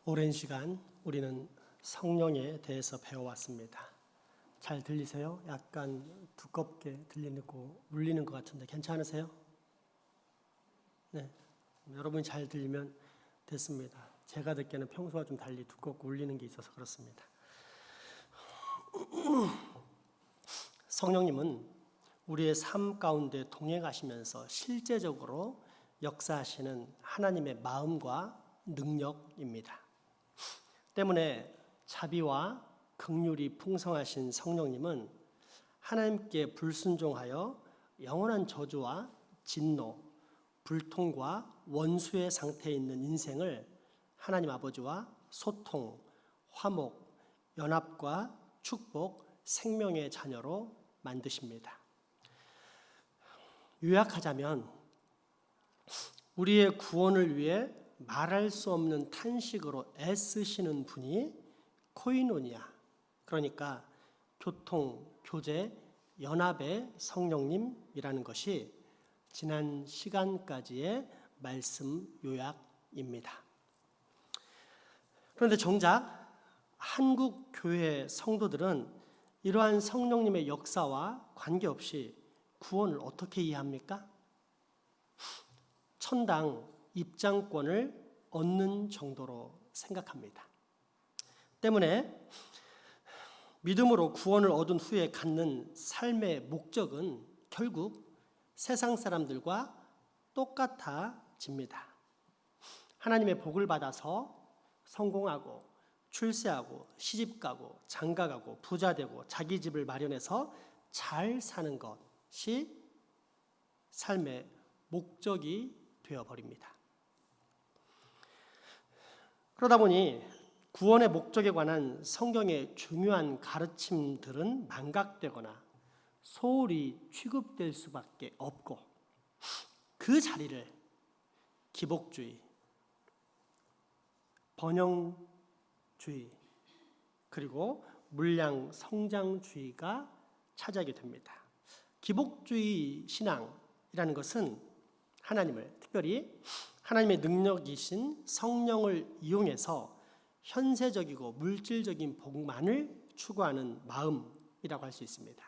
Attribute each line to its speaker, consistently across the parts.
Speaker 1: 오랜 시간 우리는 성령에 대해서 배워왔습니다. 잘 들리세요? 약간 두껍게 들리고 울리는 것 같은데 괜찮으세요? 네, 여러분이 잘 들리면 됐습니다. 제가 듣기에는 평소와 좀 달리 두껍고 울리는 게 있어서 그렇습니다. 성령님은 우리의 삶 가운데 동행하시면서 실제적으로 역사하시는 하나님의 마음과 능력입니다. 때문에 자비와 긍휼이 풍성하신 성령님은 하나님께 불순종하여 영원한 저주와 진노, 불통과 원수의 상태에 있는 인생을 하나님 아버지와 소통, 화목, 연합과 축복, 생명의 자녀로 만드십니다. 요약하자면 우리의 구원을 위해 말할 수 없는 탄식으로 애쓰시는 분이 코이노니아, 그러니까 교통, 교제, 연합의 성령님이라는 것이 지난 시간까지의 말씀 요약입니다. 그런데 정작 한국 교회 성도들은 이러한 성령님의 역사와 관계없이 구원을 어떻게 이해합니까? 천당 입장권을 얻는 정도로 생각합니다. 때문에 믿음으로 구원을 얻은 후에 갖는 삶의 목적은 결국 세상 사람들과 똑같아집니다. 하나님의 복을 받아서 성공하고 출세하고 시집가고 장가가고 부자되고 자기 집을 마련해서 잘 사는 것이 삶의 목적이 되어버립니다. 그러다 보니 구원의 목적에 관한 성경의 중요한 가르침들은 망각되거나 소홀히 취급될 수밖에 없고 그 자리를 기복주의, 번영주의, 그리고 물량 성장주의가 차지하게 됩니다. 기복주의 신앙이라는 것은 하나님을, 특별히 하나님의 능력이신 성령을 이용해서 현세적이고 물질적인 복만을 추구하는 마음이라고 할 수 있습니다.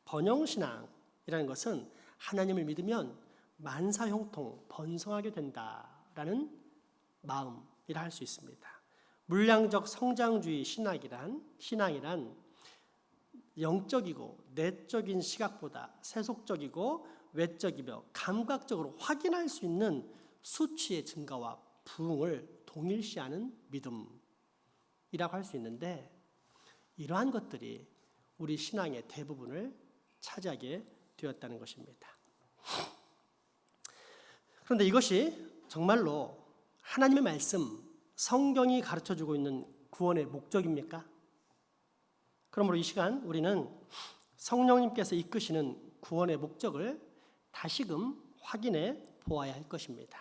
Speaker 1: 번영신앙이라는 것은 하나님을 믿으면 만사형통 번성하게 된다라는 마음이라 할 수 있습니다. 물량적 성장주의 신앙이란 영적이고 내적인 시각보다 세속적이고 외적이며 감각적으로 확인할 수 있는 수치의 증가와 부흥을 동일시하는 믿음이라고 할 수 있는데, 이러한 것들이 우리 신앙의 대부분을 차지하게 되었다는 것입니다. 그런데 이것이 정말로 하나님의 말씀, 성경이 가르쳐주고 있는 구원의 목적입니까? 그러므로 이 시간 우리는 성령님께서 이끄시는 구원의 목적을 다시금 확인해 보아야 할 것입니다.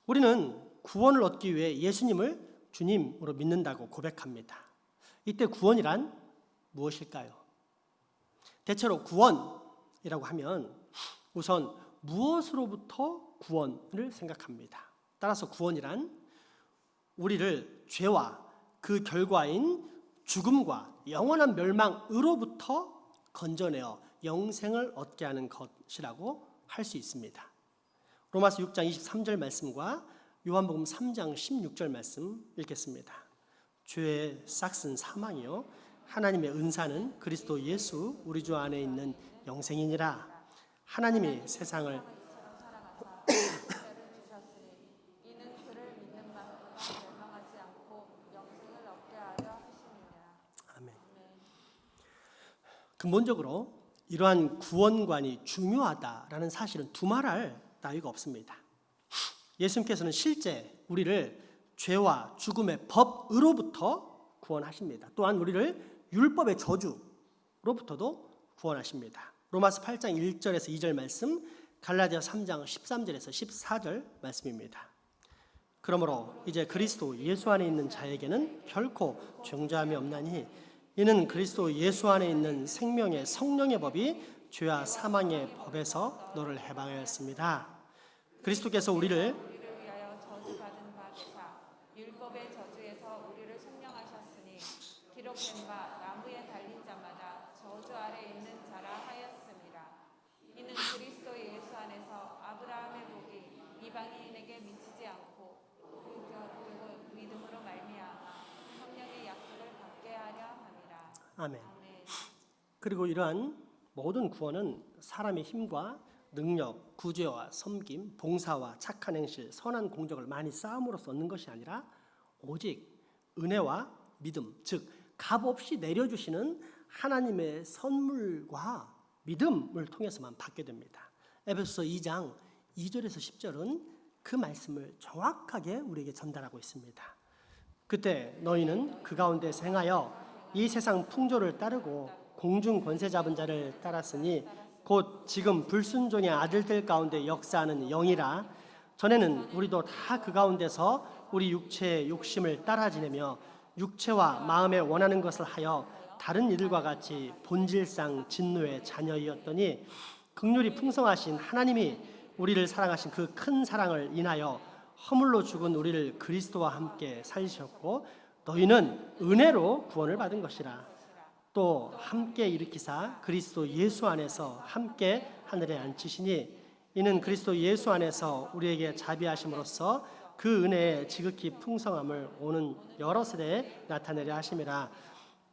Speaker 1: 우리는 구원을 얻기 위해 예수님을 주님으로 믿는다고 고백합니다. 이때 구원이란 무엇일까요? 대체로 구원이라고 하면 우선 무엇으로부터 구원을 생각합니다. 따라서 구원이란 우리를 죄와 그 결과인 죽음과 영원한 멸망으로부터 건져내어 영생을 얻게 하는 것이라고 할 수 있습니다. 로마서 6장 23절 말씀과 요한복음 3장 16절 말씀 읽겠습니다. 죄의 싹은 사망이요 하나님의 은사는 그리스도 예수 우리 주 안에 있는 영생이니라. 하나님이 세상을 아멘. 근본적으로 이러한 구원관이 중요하다라는 사실은 두말할 나위가 없습니다. 예수님께서는 실제 우리를 죄와 죽음의 법으로부터 구원하십니다. 또한 우리를 율법의 저주로부터도 구원하십니다. 로마서 8장 1절에서 2절 말씀, 갈라디아 3장 13절에서 14절 말씀입니다. 그러므로 이제 그리스도 예수 안에 있는 자에게는 결코 정죄함이 없나니 이는 그리스도 예수 안에 있는 생명의 성령의 법이 죄와 사망의 법에서 너를 해방하였습니다. 그리스도께서 우리를 위하여 저주받은 바 율법의
Speaker 2: 기록된 바 나무에 달린 자마다 저주 아래 있는 자라 하였습니다. 이는 그리스도 예수 안에서 아브라함의 복이 이방인에게 미치지 않고 그리고 믿음으로 말미암아 성령의 약속을 받게 하려 함이라.
Speaker 1: 아멘.
Speaker 2: 아멘.
Speaker 1: 그리고 이러한 모든 구원은 사람의 힘과 능력, 구제와 섬김, 봉사와 착한 행실, 선한 공적을 많이 쌓음으로써 얻는 것이 아니라 오직 은혜와 믿음, 즉 값없이 내려주시는 하나님의 선물과 믿음을 통해서만 받게 됩니다. 에베소서 2장 2절에서 10절은 그 말씀을 정확하게 우리에게 전달하고 있습니다. 그때 너희는 그 가운데 행하여 이 세상 풍조를 따르고 공중 권세 잡은 자를 따랐으니 곧 지금 불순종의 아들들 가운데 역사하는 영이라. 전에는 우리도 다 그 가운데서 우리 육체의 욕심을 따라 지내며 육체와 마음에 원하는 것을 하여 다른 이들과 같이 본질상 진노의 자녀이었더니 긍휼이 풍성하신 하나님이 우리를 사랑하신 그 큰 사랑을 인하여 허물로 죽은 우리를 그리스도와 함께 살리셨고 너희는 은혜로 구원을 받은 것이라. 또 함께 일으키사 그리스도 예수 안에서 함께 하늘에 앉히시니 이는 그리스도 예수 안에서 우리에게 자비하심으로써 그 은혜의 지극히 풍성함을 오는 여러 세대에 나타내려 하심이라.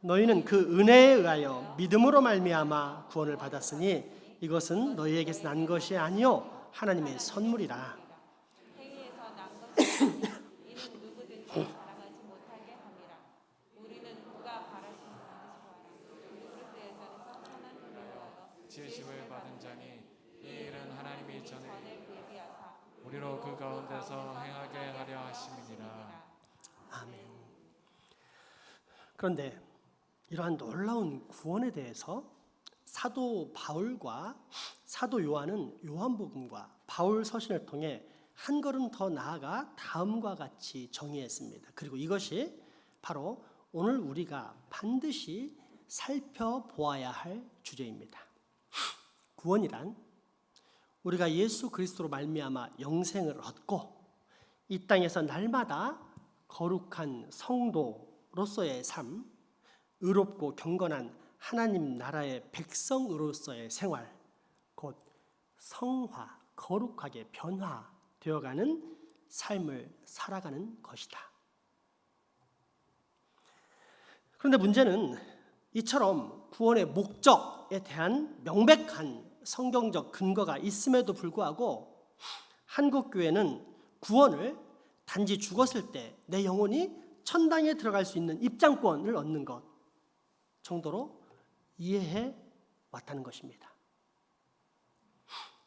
Speaker 1: 너희는 그 은혜에 의하여 믿음으로 말미암아 구원을 받았으니 이것은 너희에게서 난 것이 아니요 하나님의 선물이라.
Speaker 2: 행위에서 난 것이 아니라 이는 누구든지 자랑하지 못하게 함이라. 우리는 그가 바라시는 반드시 구하라. 그리스도 예전에서 선한 일을 위하여
Speaker 3: 지으심을 받은 자니 이 일은 하나님이 전에
Speaker 2: 예비하사
Speaker 3: 우리로 그 가운데서 행하게 하려 하심이니라.
Speaker 1: 아멘. 그런데 이러한 놀라운 구원에 대해서 사도 바울과 사도 요한은 요한복음과 바울 서신을 통해 한 걸음 더 나아가 다음과 같이 정의했습니다. 그리고 이것이 바로 오늘 우리가 반드시 살펴보아야 할 주제입니다. 구원이란 우리가 예수 그리스도로 말미암아 영생을 얻고 이 땅에서 날마다 거룩한 성도로서의 삶, 의롭고 경건한 하나님 나라의 백성으로서의 생활, 곧 성화, 거룩하게 변화되어가는 삶을 살아가는 것이다. 그런데 문제는 이처럼 구원의 목적에 대한 명백한 성경적 근거가 있음에도 불구하고 한국 교회는 구원을 단지 죽었을 때 내 영혼이 천당에 들어갈 수 있는 입장권을 얻는 것 정도로 이해해 왔다는 것입니다.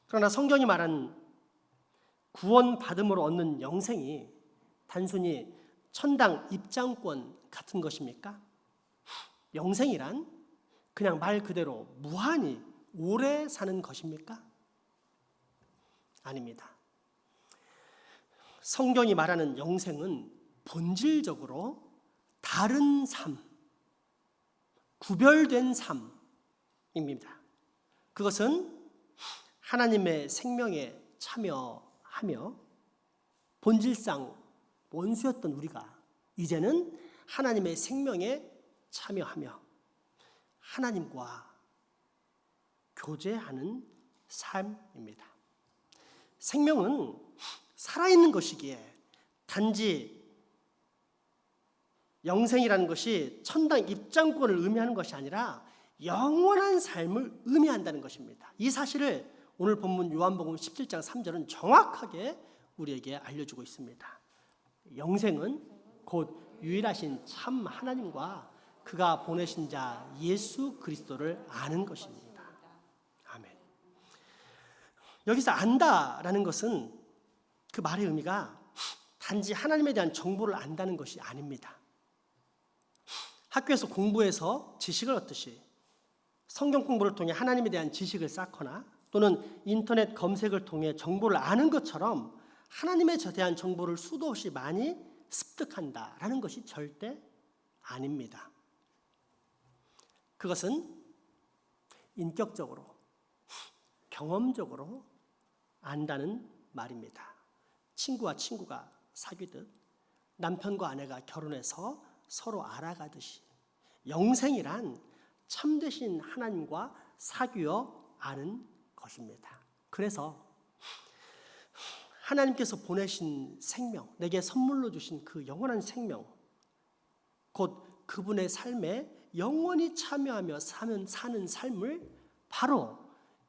Speaker 1: 그러나 성경이 말한 구원 받음으로 얻는 영생이 단순히 천당 입장권 같은 것입니까? 영생이란 그냥 말 그대로 무한히 오래 사는 것입니까? 아닙니다. 성경이 말하는 영생은 본질적으로 다른 삶, 구별된 삶입니다. 그것은 하나님의 생명에 참여하며 본질상 원수였던 우리가 이제는 하나님의 생명에 참여하며 하나님과 교제하는 삶입니다. 생명은 살아있는 것이기에 단지 영생이라는 것이 천당 입장권을 의미하는 것이 아니라 영원한 삶을 의미한다는 것입니다. 이 사실을 오늘 본문 요한복음 17장 3절은 정확하게 우리에게 알려주고 있습니다. 영생은 곧 유일하신 참 하나님과 그가 보내신 자 예수 그리스도를 아는 것입니다. 아멘. 여기서 안다라는 것은 그 말의 의미가 단지 하나님에 대한 정보를 안다는 것이 아닙니다. 학교에서 공부해서 지식을 얻듯이 성경 공부를 통해 하나님에 대한 지식을 쌓거나 또는 인터넷 검색을 통해 정보를 아는 것처럼 하나님에 대한 정보를 수도 없이 많이 습득한다라는 것이 절대 아닙니다. 그것은 인격적으로, 경험적으로 안다는 말입니다. 친구와 친구가 사귀듯 남편과 아내가 결혼해서 서로 알아가듯이 영생이란 참되신 하나님과 사귀어 아는 것입니다. 그래서 하나님께서 보내신 생명, 내게 선물로 주신 그 영원한 생명, 곧 그분의 삶에 영원히 참여하며 사는 삶을 바로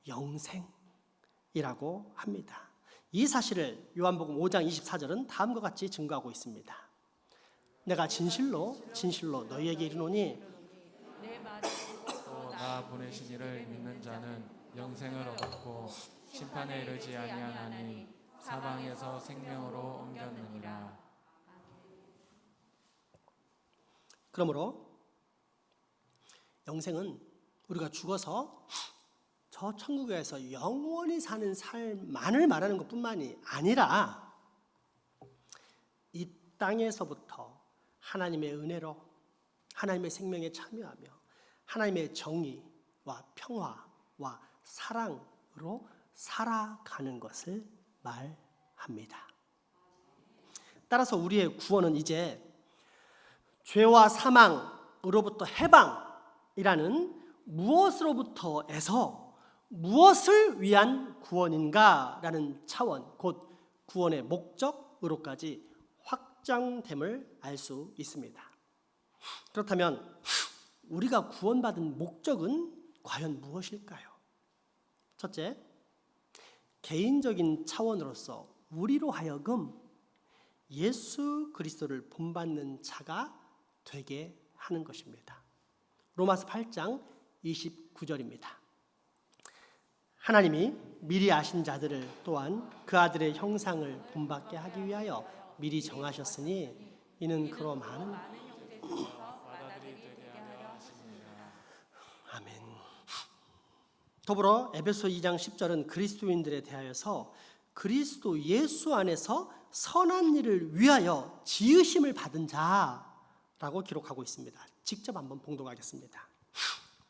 Speaker 1: 영생이라고 합니다. 이 사실을 요한복음 5장 24절은 다음과 같이 증거하고 있습니다. 내가 진실로 너희에게 이르노니
Speaker 2: 내 말을
Speaker 3: 또 나 보내신 이를 믿는 자는 영생을 얻었고 심판에 이르지 아니하나니 사방에서 생명으로 옮겼느니라.
Speaker 1: 그러므로 영생은 우리가 죽어서 저 천국에서 영원히 사는 삶만을 말하는 것뿐만이 아니라 이 땅에서부터 하나님의 은혜로 하나님의 생명에 참여하며 하나님의 정의와 평화와 사랑으로 살아가는 것을 말합니다. 따라서 우리의 구원은 이제 죄와 사망으로부터 해방이라는 무엇으로부터에서 무엇을 위한 구원인가라는 차원, 곧 구원의 목적으로까지 확장됨을 알 수 있습니다. 그렇다면 우리가 구원받은 목적은 과연 무엇일까요? 첫째, 개인적인 차원으로서 우리로 하여금 예수 그리스도를 본받는 자가 되게 하는 것입니다. 로마서 8장 29절입니다. 하나님이 미리 아신 자들을 또한 그 아들의 형상을 본받게 하기 위하여 미리 정하셨으니 이는 그로 많은
Speaker 3: 받아들이 되게 하려 하십니다.
Speaker 1: 아멘. 더불어 에베소 2장 10절은 그리스도인들에 대하여서 그리스도 예수 안에서 선한 일을 위하여 지으심을 받은 자라고 기록하고 있습니다. 직접 한번 봉독하겠습니다.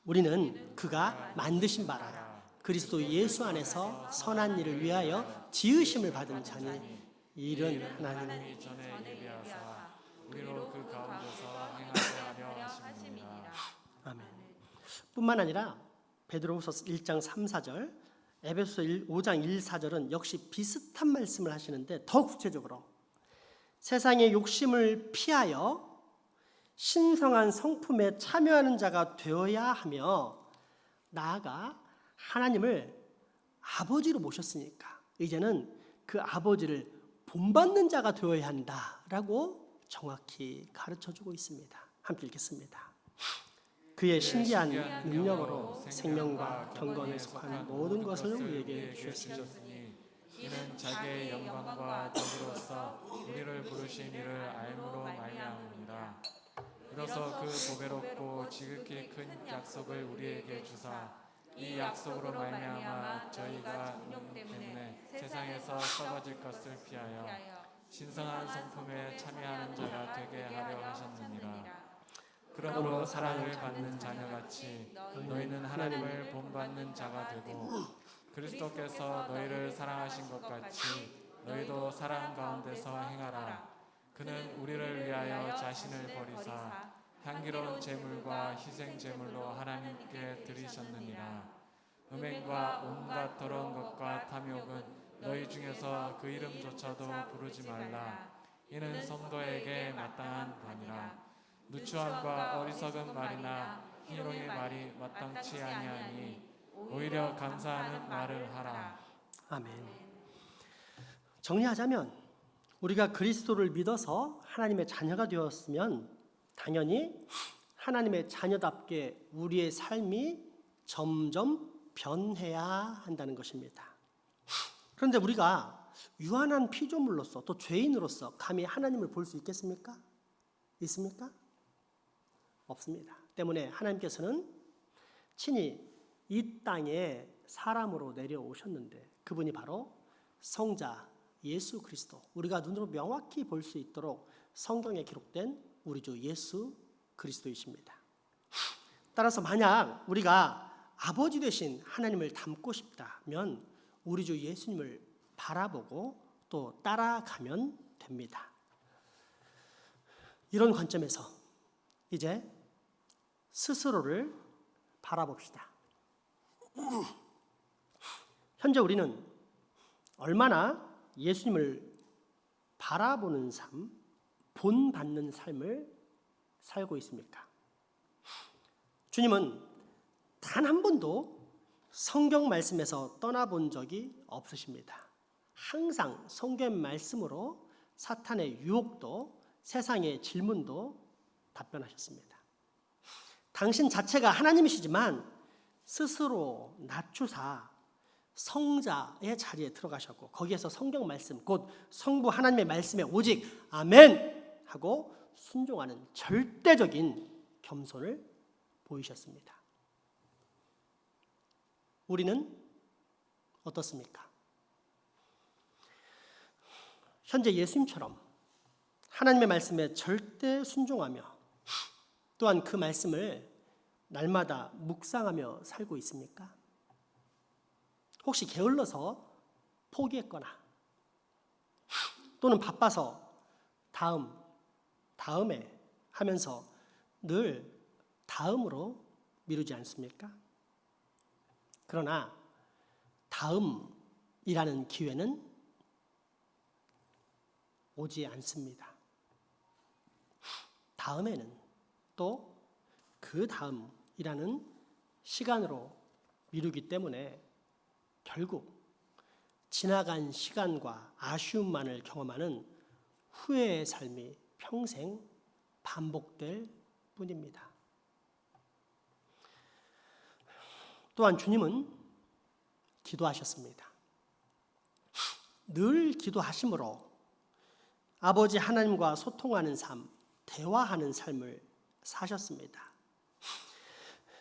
Speaker 1: 우리는 그가 만드신 바라 그리스도 예수 안에서 선한 일을 위하여 지으심을 받은 자니 이는 하나님이
Speaker 3: 전에 예비하사 우리로 그 가운데서 행하게 하려 하십니다.
Speaker 1: 아멘. 뿐만 아니라 베드로후서 1장 3, 4절, 에베소 5장 1, 4절은 역시 비슷한 말씀을 하시는데 더 구체적으로 세상의 욕심을 피하여 신성한 성품에 참여하는 자가 되어야 하며 나아가 하나님을 아버지로 모셨으니까 이제는 그 아버지를 본받는 자가 되어야 한다라고 정확히 가르쳐주고 있습니다. 함께 읽겠습니다. 그의 신기한 능력으로 생명과 경건에 속한 모든 것을 우리에게 주셨으니
Speaker 3: 이는 자기의 영광과 덕으로서 우리를 부르신 이를 알므로 말미암으니라. 이로써 그 보배롭고 지극히 큰 약속을 우리에게 주사 이 약속으로 말미암아 저희가 능력 때문에 세상에서 썩어질 것을 피하여 신성한 성품에 참여하는 자가 되게 하려 하셨느니라. 그러므로 사랑을 받는 자녀같이 너희는 하나님을 본받는 자가 되고 그리스도께서 너희를 사랑하신 것 같이 너희도 사랑 가운데서 행하라. 그는 우리를 위하여 자신을 버리사 향기로운 제물과 희생 제물로 하나님께 드리셨느니라. 음행과 온갖 더러운 것과 탐욕은 너희 중에서 그 이름조차도 부르지 말라. 이는 성도에게 마땅한 바니라. 누추함과 어리석은 말이나 희롱의 말이 마땅치 아니하니 오히려 감사하는 말을 하라.
Speaker 1: 아멘. 정리하자면 우리가 그리스도를 믿어서 하나님의 자녀가 되었으면 당연히 하나님의 자녀답게 우리의 삶이 점점 변해야 한다는 것입니다. 그런데 우리가 유한한 피조물로서 또 죄인으로서 감히 하나님을 볼 수 있겠습니까? 있습니까? 없습니다. 때문에 하나님께서는 친히 이 땅에 사람으로 내려오셨는데 그분이 바로 성자 예수 그리스도, 우리가 눈으로 명확히 볼 수 있도록 성경에 기록된 우리 주 예수 그리스도이십니다. 따라서 만약 우리가 아버지 되신 하나님을 닮고 싶다면 우리 주 예수님을 바라보고 또 따라가면 됩니다. 이런 관점에서 이제 스스로를 바라봅시다. 현재 우리는 얼마나 예수님을 바라보는 삶, 본받는 삶을 살고 있습니까? 주님은 단 한 번도 성경 말씀에서 떠나본 적이 없으십니다. 항상 성경 말씀으로 사탄의 유혹도 세상의 질문도 답변하셨습니다. 당신 자체가 하나님이시지만 스스로 낮추사 성자의 자리에 들어가셨고 거기에서 성경 말씀 곧 성부 하나님의 말씀에 오직 아멘 하고 순종하는 절대적인 겸손을 보이셨습니다. 우리는 어떻습니까? 현재 예수님처럼 하나님의 말씀에 절대 순종하며 또한 그 말씀을 날마다 묵상하며 살고 있습니까? 혹시 게을러서 포기했거나 또는 바빠서 다음에 하면서 늘 다음으로 미루지 않습니까? 그러나 다음이라는 기회는 오지 않습니다. 다음에는 또 그 다음이라는 시간으로 미루기 때문에 결국 지나간 시간과 아쉬움만을 경험하는 후회의 삶이 평생 반복될 뿐입니다. 또한 주님은 기도하셨습니다. 늘 기도하심으로 아버지 하나님과 소통하는 삶, 대화하는 삶을 사셨습니다.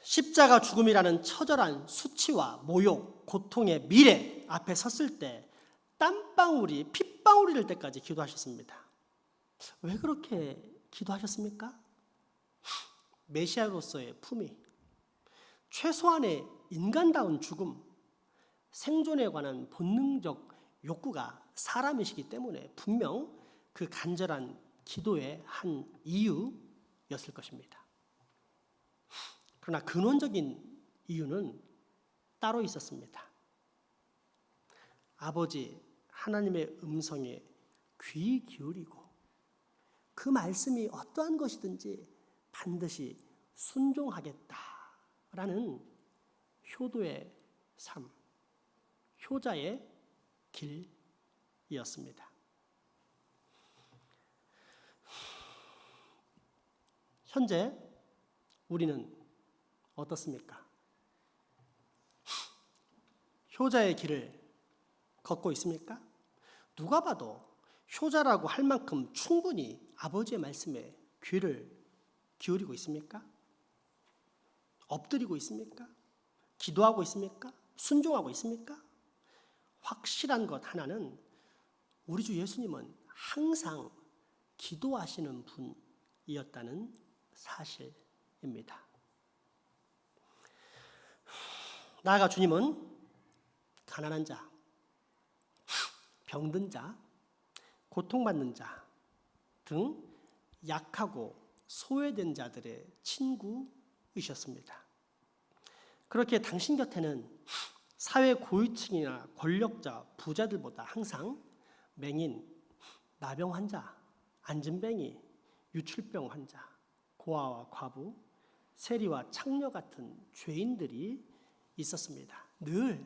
Speaker 1: 십자가 죽음이라는 처절한 수치와 모욕, 고통의 미래 앞에 섰을 때 땀방울이 핏방울이 될 때까지 기도하셨습니다. 왜 그렇게 기도하셨습니까? 메시아로서의 품위, 최소한의 인간다운 죽음, 생존에 관한 본능적 욕구가 사람이시기 때문에 분명 그 간절한 기도의 한 이유였을 것입니다. 그러나 근원적인 이유는 따로 있었습니다. 아버지 하나님의 음성에 귀 기울이고 그 말씀이 어떠한 것이든지 반드시 순종하겠다라는 효도의 삶, 효자의 길이었습니다. 현재 우리는 어떻습니까? 효자의 길을 걷고 있습니까? 누가 봐도 효자라고 할 만큼 충분히 아버지의 말씀에 귀를 기울이고 있습니까? 엎드리고 있습니까? 기도하고 있습니까? 순종하고 있습니까? 확실한 것 하나는 우리 주 예수님은 항상 기도하시는 분이었다는 사실입니다. 나아가 주님은 가난한 자, 병든 자, 고통받는 자 등 약하고 소외된 자들의 친구이셨습니다. 그렇게 당신 곁에는 사회 고위층이나 권력자, 부자들보다 항상 맹인, 나병 환자, 안진뱅이, 유출병 환자, 고아와 과부, 세리와 창녀 같은 죄인들이 있었습니다. 늘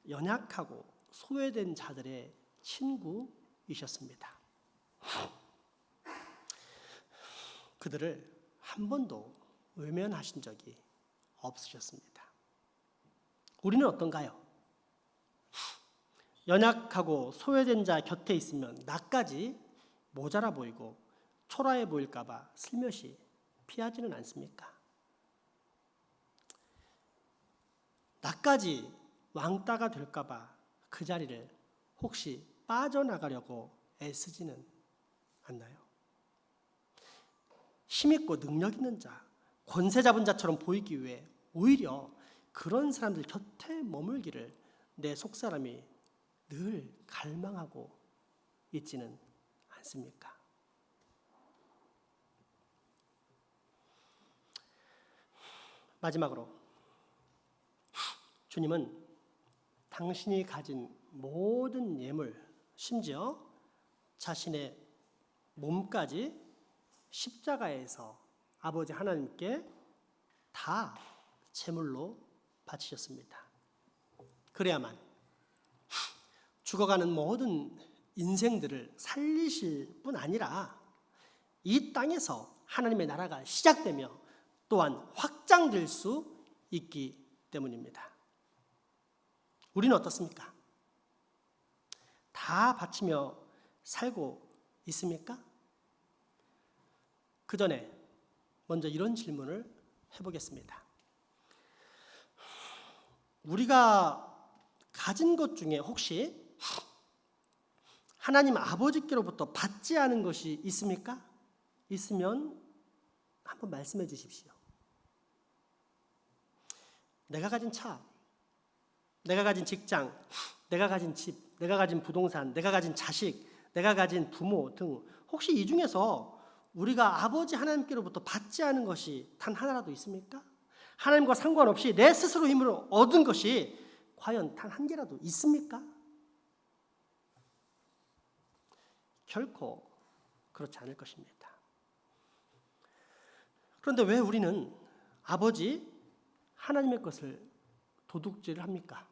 Speaker 1: 연약하고 소외된 자들의 친구이셨습니다. 그들을 한 번도 외면하신 적이 없으셨습니다. 우리는 어떤가요? 연약하고 소외된 자 곁에 있으면 나까지 모자라 보이고 초라해 보일까 봐 슬며시 피하지는 않습니까? 나까지 왕따가 될까 봐 그 자리를 혹시 빠져나가려고 애쓰지는 않나요? 힘있고 능력 있는 자, 권세 잡은 자처럼 보이기 위해 오히려 그런 사람들 곁에 머물기를 내 속사람이 늘 갈망하고 있지는 않습니까? 마지막으로 주님은 당신이 가진 모든 예물, 심지어 자신의 몸까지 십자가에서 아버지 하나님께 다 제물로 바치셨습니다. 그래야만 죽어가는 모든 인생들을 살리실 뿐 아니라 이 땅에서 하나님의 나라가 시작되며 또한 확장될 수 있기 때문입니다. 우리는 어떻습니까? 다 바치며 살고 있습니까? 그 전에 먼저 이런 질문을 해보겠습니다. 우리가 가진 것 중에 혹시 하나님 아버지께로부터 받지 않은 것이 있습니까? 있으면 한번 말씀해 주십시오. 내가 가진 차, 내가 가진 직장, 내가 가진 집, 내가 가진 부동산, 내가 가진 자식, 내가 가진 부모 등 혹시 이 중에서 우리가 아버지 하나님께로부터 받지 않은 것이 단 하나라도 있습니까? 하나님과 상관없이 내 스스로 힘으로 얻은 것이 과연 단 한 개라도 있습니까? 결코 그렇지 않을 것입니다. 그런데 왜 우리는 아버지 하나님의 것을 도둑질을 합니까?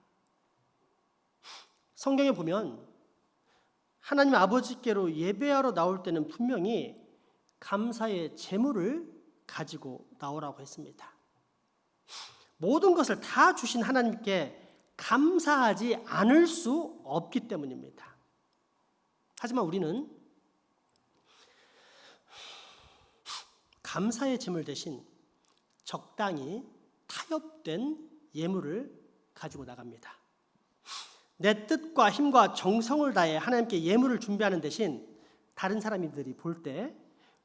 Speaker 1: 성경에 보면 하나님 아버지께로 예배하러 나올 때는 분명히 감사의 제물을 가지고 나오라고 했습니다. 모든 것을 다 주신 하나님께 감사하지 않을 수 없기 때문입니다. 하지만 우리는 감사의 제물 대신 적당히 타협된 예물을 가지고 나갑니다. 내 뜻과 힘과 정성을 다해 하나님께 예물을 준비하는 대신 다른 사람들이 볼 때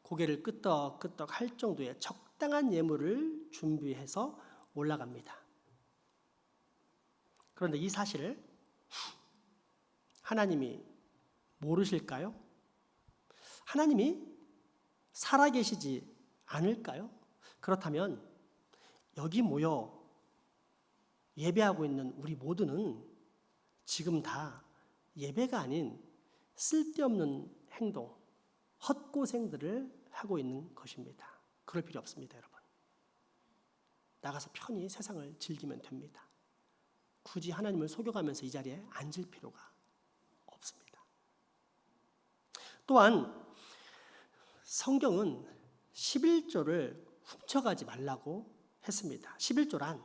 Speaker 1: 고개를 끄덕끄덕 할 정도의 적당한 예물을 준비해서 올라갑니다. 그런데 이 사실을 하나님이 모르실까요? 하나님이 살아계시지 않을까요? 그렇다면 여기 모여 예배하고 있는 우리 모두는 지금 다 예배가 아닌 쓸데없는 행동, 헛고생들을 하고 있는 것입니다. 그럴 필요 없습니다, 여러분. 나가서 편히 세상을 즐기면 됩니다. 굳이 하나님을 속여가면서 이 자리에 앉을 필요가 없습니다. 또한 성경은 11조를 훔쳐가지 말라고 했습니다. 11조란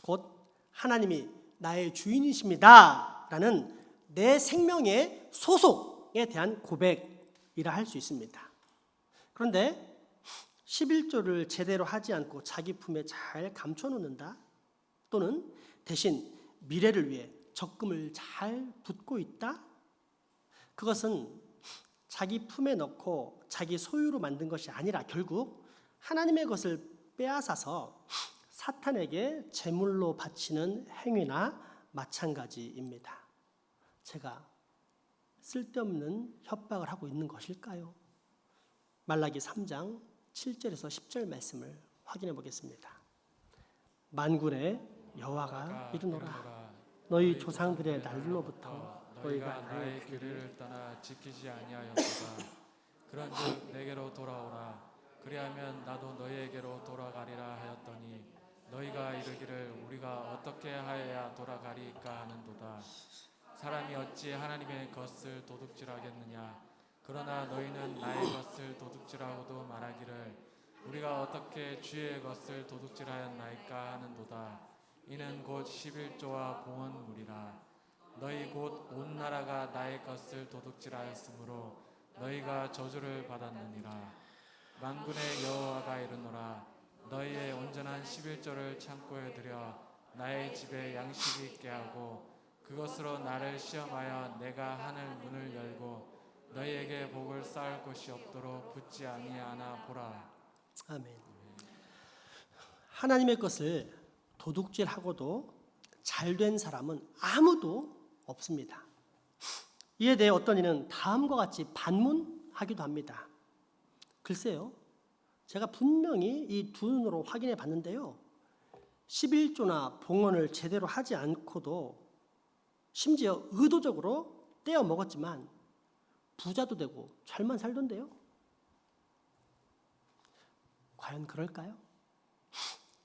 Speaker 1: 곧 하나님이 나의 주인이십니다 라는 내 생명의 소속에 대한 고백이라 할 수 있습니다. 그런데 11조를 제대로 하지 않고 자기 품에 잘 감춰놓는다 또는 대신 미래를 위해 적금을 잘 붓고 있다? 그것은 자기 품에 넣고 자기 소유로 만든 것이 아니라 결국 하나님의 것을 빼앗아서 사탄에게 제물로 바치는 행위나 마찬가지입니다. 제가 쓸데없는 협박을 하고 있는 것일까요? 말라기 3장 7절에서 10절 말씀을 확인해 보겠습니다. 만군의 여호와가 이르노라 너희 조상들의 날로부터 너희가
Speaker 3: 나의 길을 떠나 지키지 아니하였도다. 그런즉 내게로 돌아오라. 그리하면 나도 너희에게로 돌아가리라 하였더니 너희가 이르기를 우리가 어떻게 하여야 돌아가리까 하는도다. 사람이 어찌 하나님의 것을 도둑질하겠느냐. 그러나 너희는 나의 것을 도둑질하고도 말하기를 우리가 어떻게 주의 것을 도둑질하였나이까 하는도다. 이는 곧 11조와 봉헌물이라. 너희 곧 온 나라가 나의 것을 도둑질하였으므로 너희가 저주를 받았느니라. 만군의 여호와가 이르노라 너희의 온전한 11조를 창고에 들여 나의 집에 양식이 있게 하고 그것으로 나를 시험하여 내가 하늘 문을 열고 너희에게 복을 쌓을 곳이 없도록 붙지 아니하나 보라.
Speaker 1: 아멘. 하나님의 것을 도둑질하고도 잘된 사람은 아무도 없습니다. 이에 대해 어떤 이는 다음과 같이 반문하기도 합니다. 글쎄요, 제가 분명히 이 두 눈으로 확인해 봤는데요. 11조나 봉헌을 제대로 하지 않고도 심지어 의도적으로 떼어 먹었지만 부자도 되고 잘만 살던데요. 과연 그럴까요?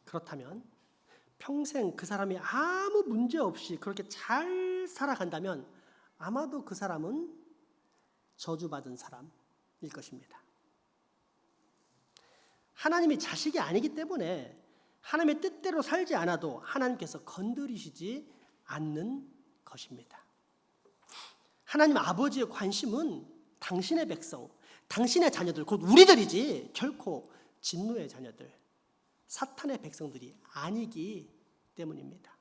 Speaker 1: 그렇다면 평생 그 사람이 아무 문제 없이 그렇게 잘 살아간다면 아마도 그 사람은 저주받은 사람일 것입니다. 하나님이 자식이 아니기 때문에 하나님의 뜻대로 살지 않아도 하나님께서 건드리시지 않는 것입니다. 하나님 아버지의 관심은 당신의 백성, 당신의 자녀들, 곧 우리들이지 결코 진노의 자녀들, 사탄의 백성들이 아니기 때문입니다.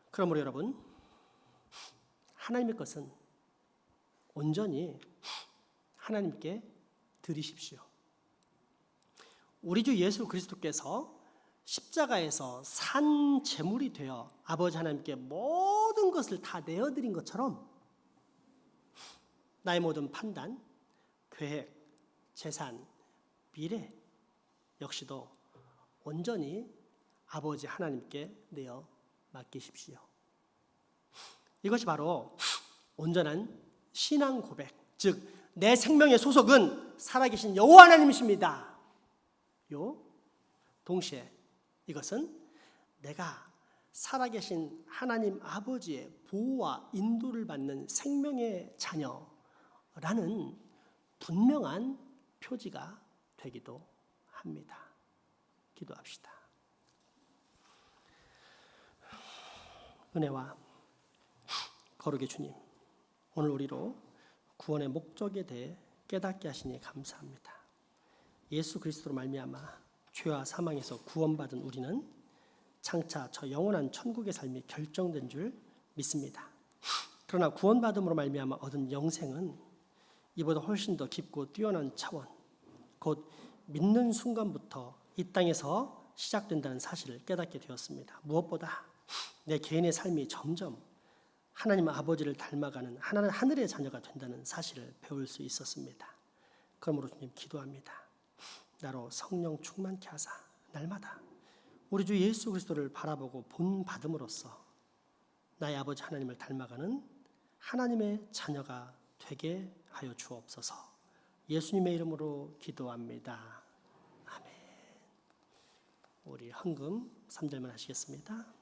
Speaker 1: 그러므로 여러분, 하나님의 것은 온전히 하나님께 드리십시오. 우리 주 예수 그리스도께서 십자가에서 산 제물이 되어 아버지 하나님께 모든 것을 다 내어드린 것처럼 나의 모든 판단, 계획, 재산, 미래 역시도 온전히 아버지 하나님께 내어 맡기십시오. 이것이 바로 온전한 신앙 고백, 즉 내 생명의 소속은 살아계신 여호와 하나님이십니다. 동시에 이것은 내가 살아계신 하나님 아버지의 보호와 인도를 받는 생명의 자녀라는 분명한 표지가 되기도 합니다. 기도합시다. 은혜와 거룩의 주님, 오늘 우리로 구원의 목적에 대해 깨닫게 하시니 감사합니다. 예수 그리스도로 말미암아 죄와 사망에서 구원받은 우리는 장차 저 영원한 천국의 삶이 결정된 줄 믿습니다. 그러나 구원받음으로 말미암아 얻은 영생은 이보다 훨씬 더 깊고 뛰어난 차원, 곧 믿는 순간부터 이 땅에서 시작된다는 사실을 깨닫게 되었습니다. 무엇보다 내 개인의 삶이 점점 하나님 아버지를 닮아가는 하늘의 자녀가 된다는 사실을 배울 수 있었습니다. 그러므로 주님 기도합니다. 나로 성령 충만케 하사 날마다 우리 주 예수 그리스도를 바라보고 본받음으로써 나의 아버지 하나님을 닮아가는 하나님의 자녀가 되게 하여 주옵소서. 예수님의 이름으로 기도합니다. 아멘. 우리 헌금 3절만 하시겠습니다.